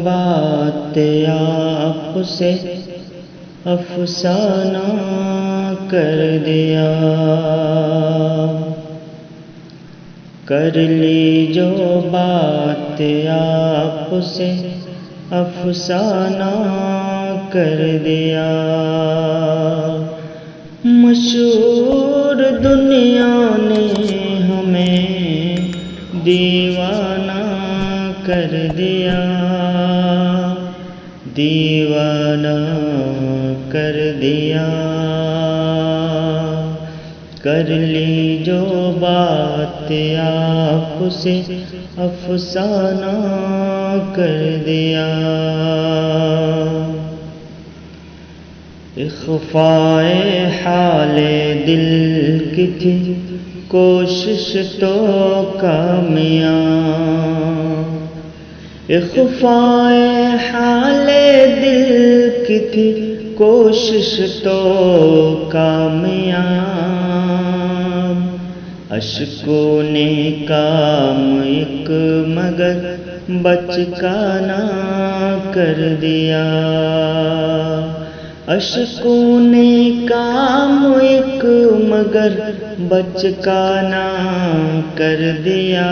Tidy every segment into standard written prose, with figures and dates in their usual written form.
بات آپ سے افسانہ کر دیا، کر لی جو بات آپ سے افسانہ کر دیا، مشہور دنیا نے ہمیں دیوانہ کر دیا، دیوانہ کر دیا، کر لی جو بات آپ سے افسانہ کر دیا، اخفائے حال دل کی تھی کوشش تو کامیاب، اخفائے حال دل کی تھی کوشش تو کامیاب، اشکوں نے کام ایک مگر بچکانہ کر دیا، اشکوں نے کام ایک مگر بچکانہ کر دیا،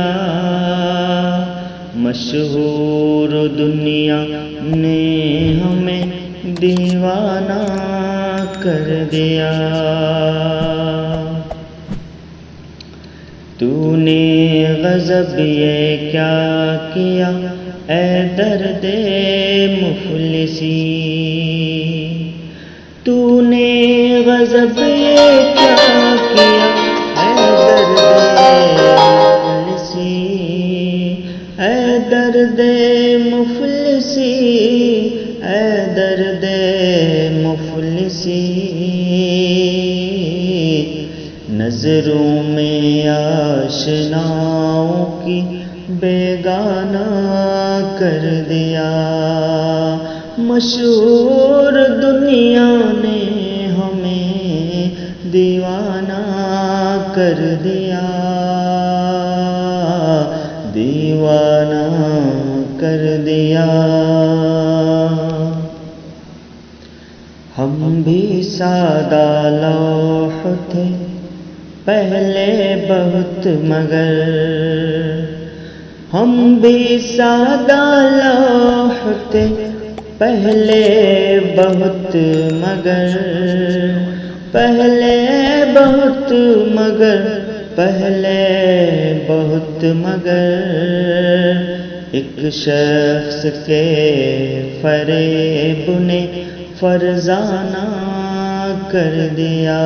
مشہور دنیا نے ہمیں دیوانہ کر دیا، تو نے غضب یہ کیا کیا اے درد مفلسی، تو نے غضب یہ کیا کیا اے درد مفلسی، اے درد مفلسی، اے درد مفلسی، نظروں میں آشناؤں کی بیگانہ کر دیا، مشہور دنیا نے ہمیں دیوانہ کر دیا، دیوانہ کر دیا، ہم بھی سادہ لوح تھے پہلے بہت مگر، ہم بھی سادہ لوح تھے پہلے بہت مگر، پہلے بہت مگر، پہلے بہت مگر، ایک شخص کے فریب نے فرزانہ کر دیا،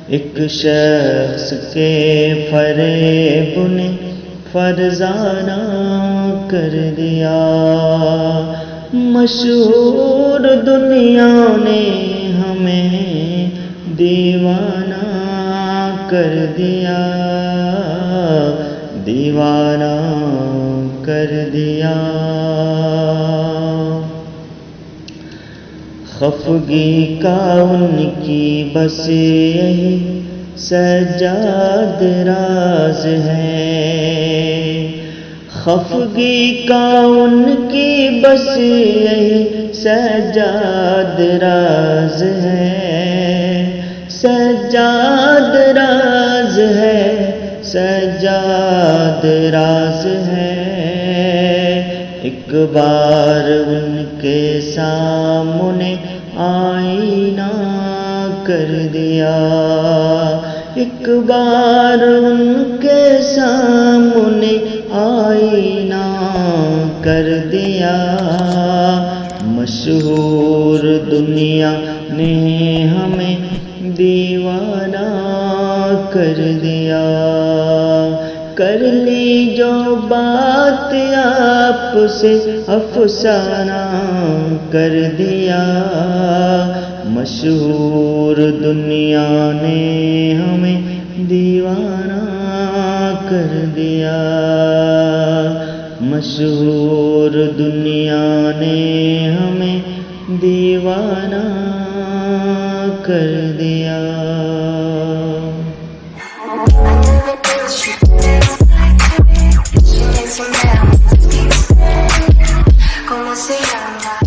ایک شخص کے فریب نے فرزانہ کر دیا، مشہور دنیا نے ہمیں دیوانہ کر دیا، دیوانہ کر دیا، خفگی کا ان کی بس یہی سجاد راز ہے، خفگی کا ان کی بس یہی سجاد راز ہے، سجاد راز ہے، سجاد راز ہے، ایک بار ان کے سامنے آئینہ کر دیا، ایک بار ان کے سامنے آئینہ کر دیا، مشہور دنیا نے ہمیں دیوانہ کر دیا، کر لی جو بات آپ سے افسانہ کر دیا، مشہور دنیا نے ہمیں دیوانہ کر دیا، مشہور دنیا نے ہمیں دیوانہ کر دیا۔ She dancing now. see I'm not